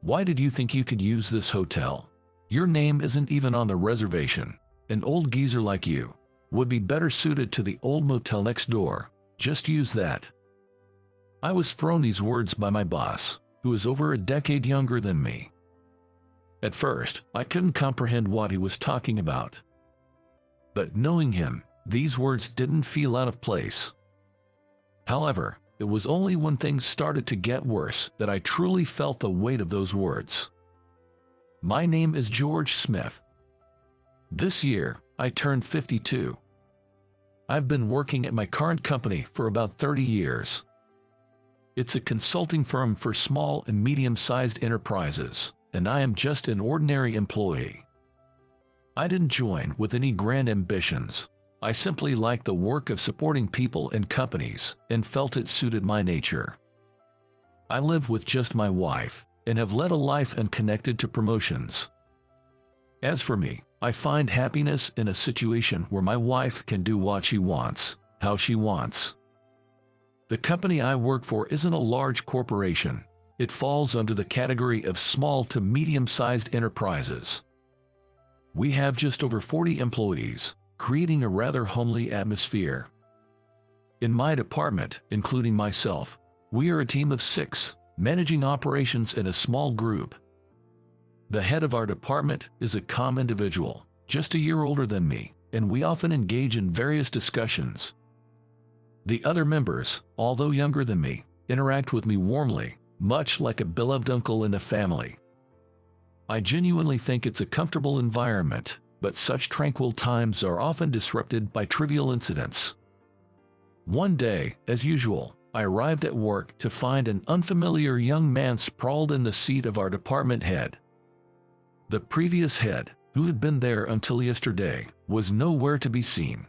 Why did you think you could use this hotel? Your name isn't even on the reservation. An old geezer like you would be better suited to the old motel next door. Just use that." I was thrown these words by my boss, who is over a decade younger than me. At first, I couldn't comprehend what he was talking about. But knowing him, these words didn't feel out of place. However, it was only when things started to get worse that I truly felt the weight of those words. My name is George Smith. This year, I turned 52. I've been working at my current company for about 30 years. It's a consulting firm for small and medium-sized enterprises, and I am just an ordinary employee. I didn't join with any grand ambitions. I simply liked the work of supporting people and companies and felt it suited my nature. I live with just my wife and have led a life unconnected to promotions. As for me, I find happiness in a situation where my wife can do what she wants, how she wants. The company I work for isn't a large corporation. It falls under the category of small to medium-sized enterprises. We have just over 40 employees, creating a rather homely atmosphere. In my department, including myself, we are a team of 6, managing operations in a small group. The head of our department is a calm individual, just a year older than me, and we often engage in various discussions. The other members, although younger than me, interact with me warmly, much like a beloved uncle in the family. I genuinely think it's a comfortable environment, but such tranquil times are often disrupted by trivial incidents. One day, as usual, I arrived at work to find an unfamiliar young man sprawled in the seat of our department head. The previous head, who had been there until yesterday, was nowhere to be seen.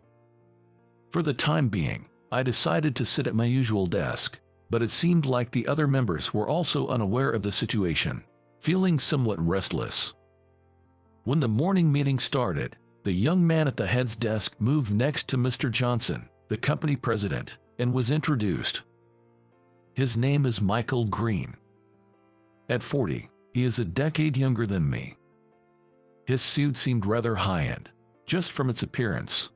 For the time being, I decided to sit at my usual desk, but it seemed like the other members were also unaware of the situation, feeling somewhat restless. When the morning meeting started, the young man at the head's desk moved next to Mr. Johnson, the company president, and was introduced. His name is Michael Green. At 40, he is a decade younger than me. His suit seemed rather high-end, just from its appearance.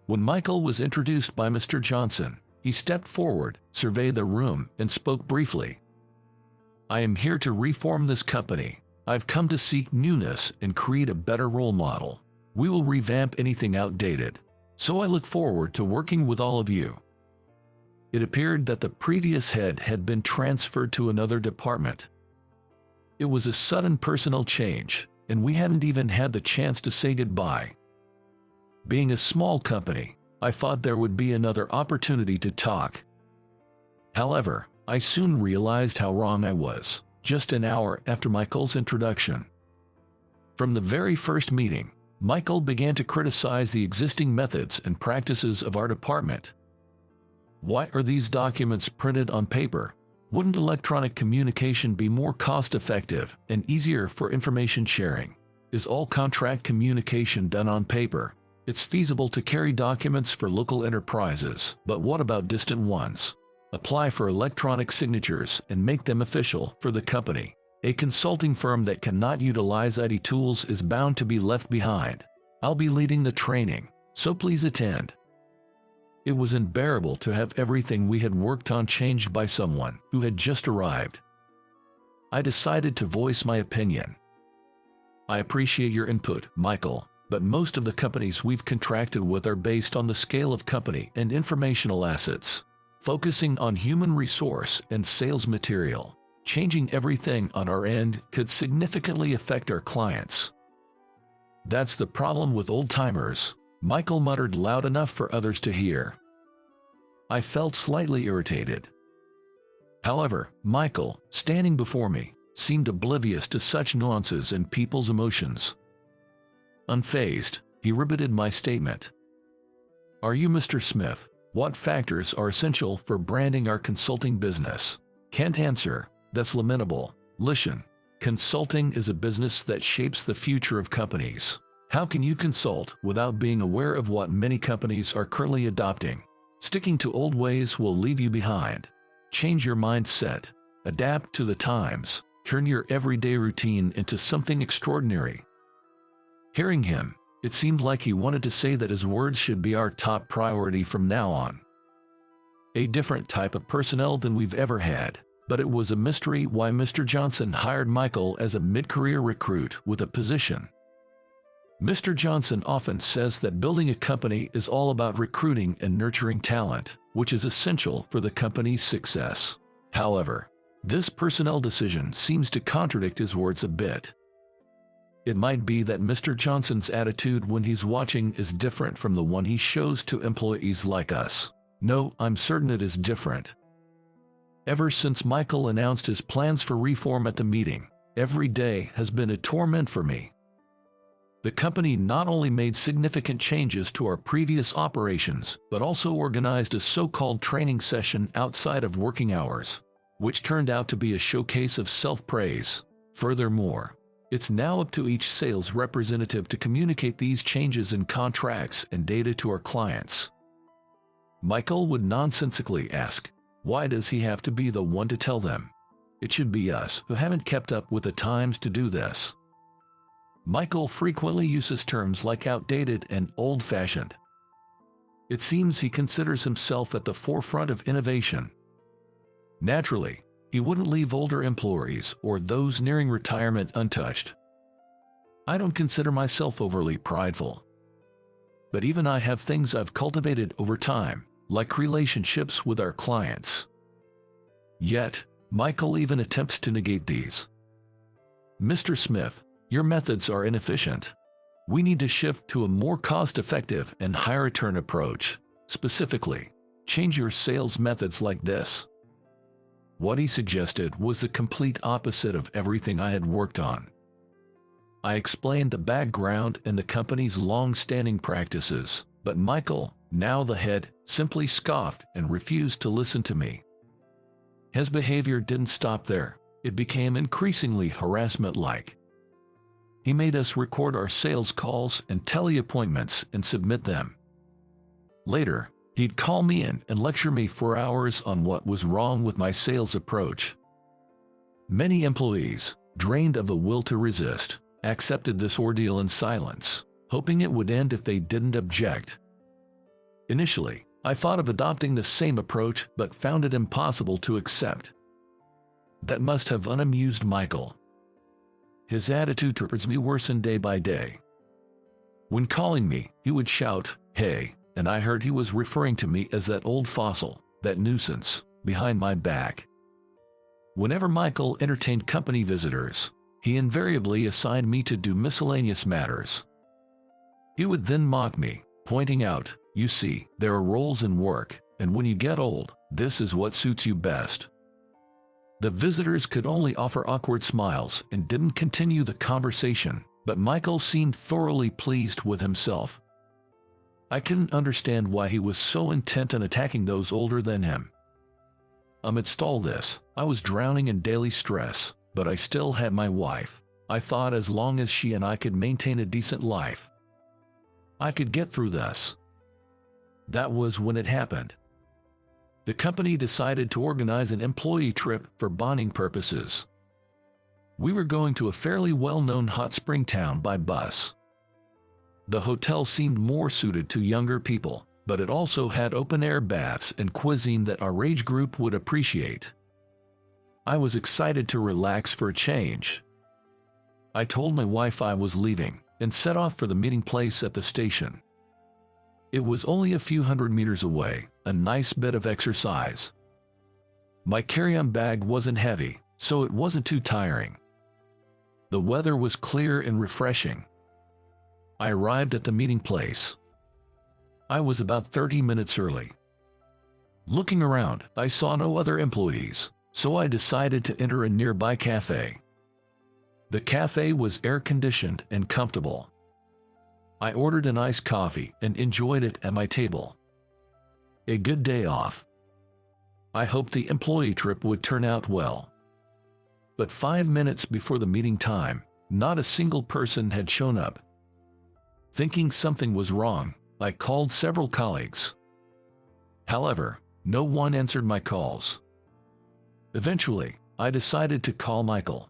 When Michael was introduced by Mr. Johnson, he stepped forward, surveyed the room, and spoke briefly. "I am here to reform this company. I've come to seek newness and create a better role model. We will revamp anything outdated, so I look forward to working with all of you." It appeared that the previous head had been transferred to another department. It was a sudden personal change, and we hadn't even had the chance to say goodbye. Being a small company, I thought there would be another opportunity to talk. However, I soon realized how wrong I was, just an hour after Michael's introduction. From the very first meeting, Michael began to criticize the existing methods and practices of our department. "Why are these documents printed on paper? Wouldn't electronic communication be more cost-effective and easier for information sharing? Is all contract communication done on paper? It's feasible to carry documents for local enterprises, but what about distant ones? Apply for electronic signatures and make them official for the company. A consulting firm that cannot utilize IT tools is bound to be left behind. I'll be leading the training, so please attend." It was unbearable to have everything we had worked on changed by someone who had just arrived. I decided to voice my opinion. "I appreciate your input, Michael, but most of the companies we've contracted with are based on the scale of company and informational assets, focusing on human resource and sales material. Changing everything on our end could significantly affect our clients." "That's the problem with old-timers," Michael muttered loud enough for others to hear. I felt slightly irritated. However, Michael, standing before me, seemed oblivious to such nuances in people's emotions. Unfazed, he repeated my statement. "Are you Mr. Smith? What factors are essential for branding our consulting business?" "Can't answer. That's lamentable. Listen, consulting is a business that shapes the future of companies. How can you consult without being aware of what many companies are currently adopting? Sticking to old ways will leave you behind. Change your mindset. Adapt to the times. Turn your everyday routine into something extraordinary." Hearing him, it seemed like he wanted to say that his words should be our top priority from now on. A different type of personnel than we've ever had, but it was a mystery why Mr. Johnson hired Michael as a mid-career recruit with a position. Mr. Johnson often says that building a company is all about recruiting and nurturing talent, which is essential for the company's success. However, this personnel decision seems to contradict his words a bit. It might be that Mr. Johnson's attitude when he's watching is different from the one he shows to employees like us. No, I'm certain it is different. Ever since Michael announced his plans for reform at the meeting, every day has been a torment for me. The company not only made significant changes to our previous operations, but also organized a so-called training session outside of working hours, which turned out to be a showcase of self-praise. Furthermore, it's now up to each sales representative to communicate these changes in contracts and data to our clients. Michael would nonsensically ask, why does he have to be the one to tell them? It should be us who haven't kept up with the times to do this. Michael frequently uses terms like outdated and old-fashioned. It seems he considers himself at the forefront of innovation. Naturally, he wouldn't leave older employees or those nearing retirement untouched. I don't consider myself overly prideful. But even I have things I've cultivated over time, like relationships with our clients. Yet, Michael even attempts to negate these. "Mr. Smith, your methods are inefficient. We need to shift to a more cost-effective and high-return approach. Specifically, change your sales methods like this." What he suggested was the complete opposite of everything I had worked on. I explained the background and the company's long-standing practices, but Michael, now the head, simply scoffed and refused to listen to me. His behavior didn't stop there. It became increasingly harassment-like. He made us record our sales calls and tele-appointments and submit them. Later, he'd call me in and lecture me for hours on what was wrong with my sales approach. Many employees, drained of the will to resist, accepted this ordeal in silence, hoping it would end if they didn't object. Initially, I thought of adopting the same approach but found it impossible to accept. That must have unamused Michael. His attitude towards me worsened day by day. When calling me, he would shout, "Hey," and I heard he was referring to me as that old fossil, that nuisance, behind my back. Whenever Michael entertained company visitors, he invariably assigned me to do miscellaneous matters. He would then mock me, pointing out, "You see, there are roles in work, and when you get old, this is what suits you best." The visitors could only offer awkward smiles and didn't continue the conversation, but Michael seemed thoroughly pleased with himself. I couldn't understand why he was so intent on attacking those older than him. Amidst all this, I was drowning in daily stress, but I still had my wife. I thought as long as she and I could maintain a decent life, I could get through this. That was when it happened. The company decided to organize an employee trip for bonding purposes. We were going to a fairly well-known hot spring town by bus. The hotel seemed more suited to younger people, but it also had open-air baths and cuisine that our age group would appreciate. I was excited to relax for a change. I told my wife I was leaving and set off for the meeting place at the station. It was only a few hundred meters away, a nice bit of exercise. My carry-on bag wasn't heavy, so it wasn't too tiring. The weather was clear and refreshing. I arrived at the meeting place. I was about 30 minutes early. Looking around, I saw no other employees, so I decided to enter a nearby cafe. The cafe was air-conditioned and comfortable. I ordered an iced coffee and enjoyed it at my table. A good day off. I hoped the employee trip would turn out well. But 5 minutes before the meeting time, not a single person had shown up. Thinking something was wrong, I called several colleagues. However, no one answered my calls. Eventually, I decided to call Michael.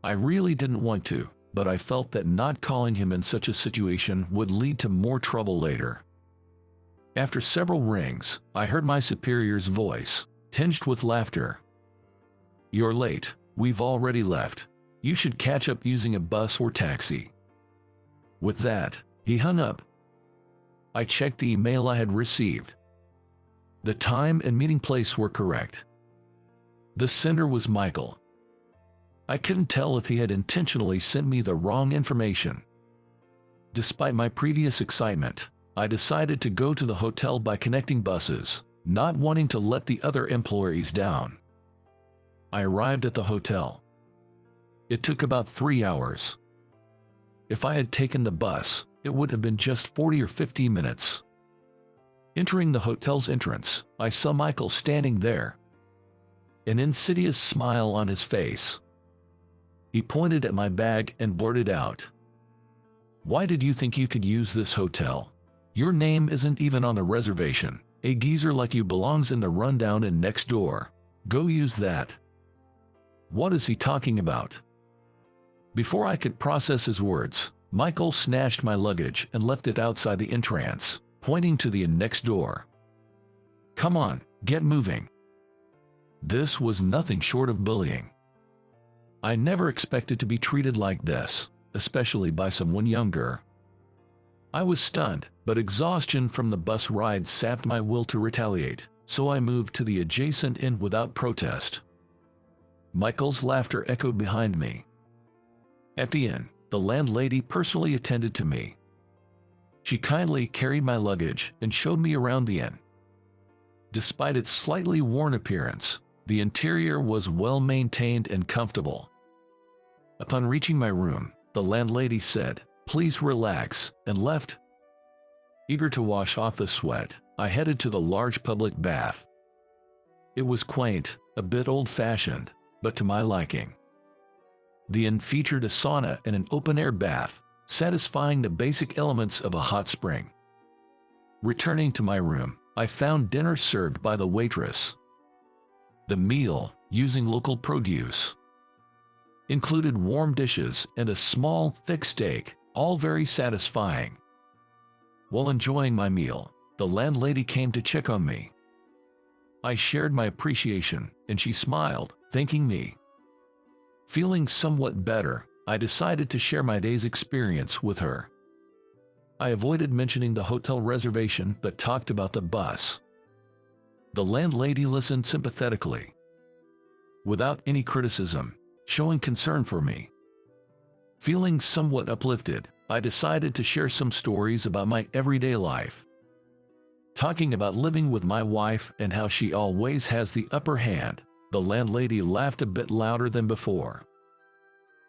I really didn't want to, but I felt that not calling him in such a situation would lead to more trouble later. After several rings, I heard my superior's voice, tinged with laughter. "You're late. We've already left. You should catch up using a bus or taxi." With that, he hung up. I checked the email I had received. The time and meeting place were correct. The sender was Michael. I couldn't tell if he had intentionally sent me the wrong information. Despite my previous excitement, I decided to go to the hotel by connecting buses, not wanting to let the other employees down. I arrived at the hotel. It took about 3 hours. If I had taken the bus, it would have been just 40 or 50 minutes. Entering the hotel's entrance, I saw Michael standing there. An insidious smile on his face. He pointed at my bag and blurted out, "Why did you think you could use this hotel? Your name isn't even on the reservation. A geezer like you belongs in the rundown and next door. Go use that." What is he talking about? Before I could process his words, Michael snatched my luggage and left it outside the entrance, pointing to the next door. "Come on, get moving." This was nothing short of bullying. I never expected to be treated like this, especially by someone younger. I was stunned, but exhaustion from the bus ride sapped my will to retaliate, so I moved to the adjacent inn without protest. Michael's laughter echoed behind me. At the inn, the landlady personally attended to me. She kindly carried my luggage and showed me around the inn. Despite its slightly worn appearance, the interior was well maintained and comfortable. Upon reaching my room, the landlady said, "Please relax," and left. Eager to wash off the sweat, I headed to the large public bath. It was quaint, a bit old-fashioned, but to my liking. The inn featured a sauna and an open-air bath, satisfying the basic elements of a hot spring. Returning to my room, I found dinner served by the waitress. The meal, using local produce, included warm dishes and a small, thick steak, all very satisfying. While enjoying my meal, the landlady came to check on me. I shared my appreciation, and she smiled, thanking me. Feeling somewhat better, I decided to share my day's experience with her. I avoided mentioning the hotel reservation but talked about the bus. The landlady listened sympathetically, without any criticism, showing concern for me. Feeling somewhat uplifted, I decided to share some stories about my everyday life. Talking about living with my wife and how she always has the upper hand, the landlady laughed a bit louder than before.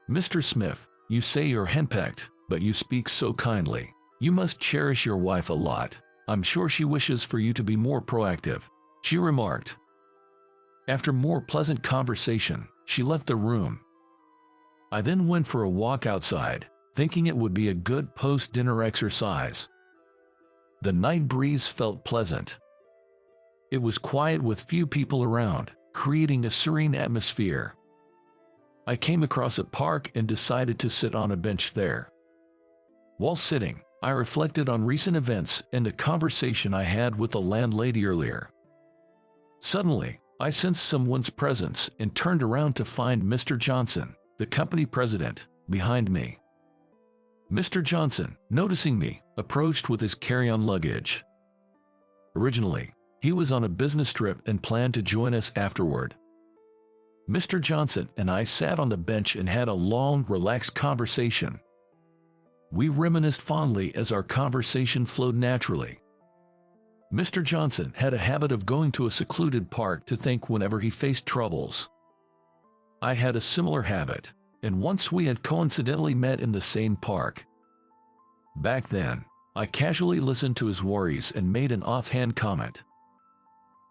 "Mr. Smith, you say you're henpecked, but you speak so kindly. You must cherish your wife a lot. I'm sure she wishes for you to be more proactive," she remarked. After more pleasant conversation, she left the room. I then went for a walk outside, thinking it would be a good post-dinner exercise. The night breeze felt pleasant. It was quiet with few people around, creating a serene atmosphere. I came across a park and decided to sit on a bench there. While sitting, I reflected on recent events and the conversation I had with the landlady earlier. Suddenly, I sensed someone's presence and turned around to find Mr. Johnson, the company president, behind me. Mr. Johnson, noticing me, approached with his carry-on luggage. Originally, he was on a business trip and planned to join us afterward. Mr. Johnson and I sat on the bench and had a long, relaxed conversation. We reminisced fondly as our conversation flowed naturally. Mr. Johnson had a habit of going to a secluded park to think whenever he faced troubles. I had a similar habit, and once we had coincidentally met in the same park. Back then, I casually listened to his worries and made an offhand comment.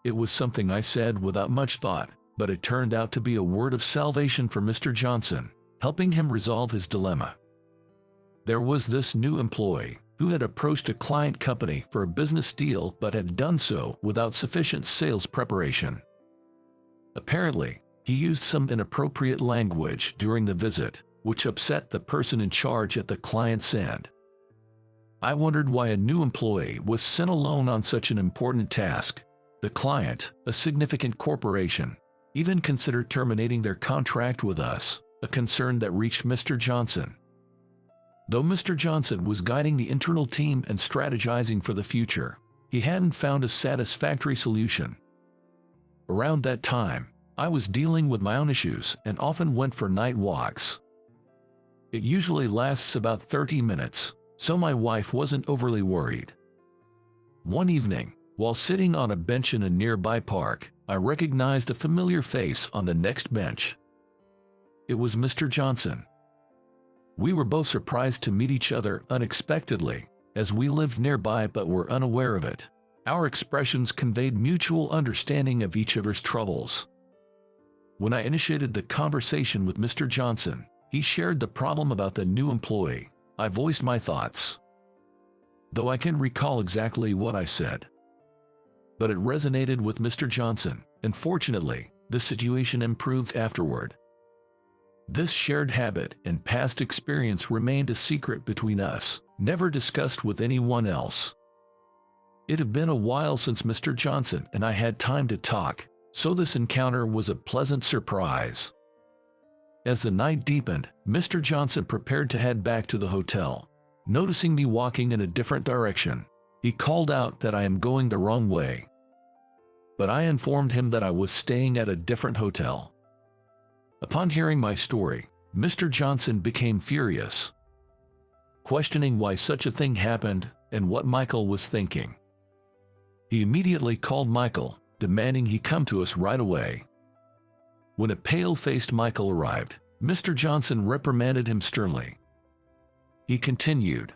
It was something I said without much thought, but it turned out to be a word of salvation for Mr. Johnson, helping him resolve his dilemma. There was this new employee who had approached a client company for a business deal but had done so without sufficient sales preparation. Apparently, He used some inappropriate language during the visit, which upset the person in charge at the client's end. I wondered why a new employee was sent alone on such an important task. The client, a significant corporation, even considered terminating their contract with us, a concern that reached Mr. Johnson. Though Mr. Johnson was guiding the internal team and strategizing for the future, he hadn't found a satisfactory solution. Around that time, I was dealing with my own issues and often went for night walks. It usually lasts about 30 minutes, so my wife wasn't overly worried. One evening, while sitting on a bench in a nearby park, I recognized a familiar face on the next bench. It was Mr. Johnson. We were both surprised to meet each other unexpectedly, as we lived nearby but were unaware of it. Our expressions conveyed mutual understanding of each other's troubles. When I initiated the conversation with Mr. Johnson, he shared the problem about the new employee. I voiced my thoughts, though I can't recall exactly what I said. But it resonated with Mr. Johnson, and fortunately, the situation improved afterward. This shared habit and past experience remained a secret between us, never discussed with anyone else. It had been a while since Mr. Johnson and I had time to talk, so this encounter was a pleasant surprise. As the night deepened, Mr. Johnson prepared to head back to the hotel. Noticing me walking in a different direction, he called out that I am going the wrong way. But I informed him that I was staying at a different hotel. Upon hearing my story, Mr. Johnson became furious, questioning why such a thing happened and what Michael was thinking. He immediately called Michael, demanding he come to us right away. When a pale-faced Michael arrived, Mr. Johnson reprimanded him sternly. He continued,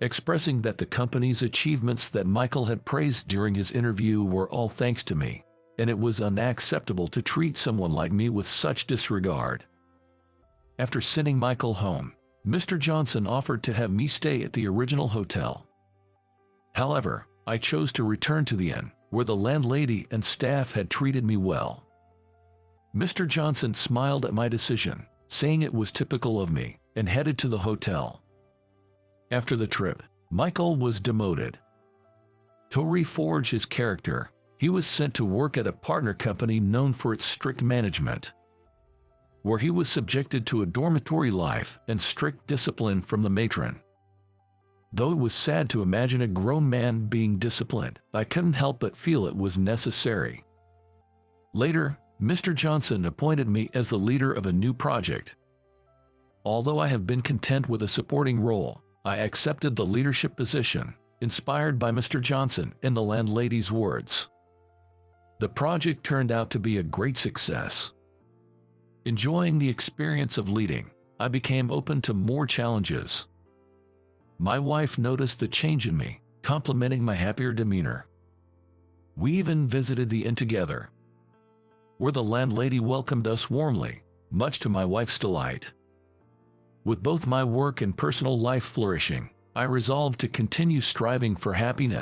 expressing that the company's achievements that Michael had praised during his interview were all thanks to me, and it was unacceptable to treat someone like me with such disregard. After sending Michael home, Mr. Johnson offered to have me stay at the original hotel. However, I chose to return to the inn, where the landlady and staff had treated me well. Mr. Johnson smiled at my decision, saying it was typical of me, and headed to the hotel. After the trip, Michael was demoted. To reforge his character, he was sent to work at a partner company known for its strict management, where he was subjected to a dormitory life and strict discipline from the matron. Though it was sad to imagine a grown man being disciplined, I couldn't help but feel it was necessary. Later, Mr. Johnson appointed me as the leader of a new project. Although I have been content with a supporting role, I accepted the leadership position, inspired by Mr. Johnson and the landlady's words. The project turned out to be a great success. Enjoying the experience of leading, I became open to more challenges. My wife noticed the change in me, complimenting my happier demeanor. We even visited the inn together, where the landlady welcomed us warmly, much to my wife's delight. With both my work and personal life flourishing, I resolved to continue striving for happiness.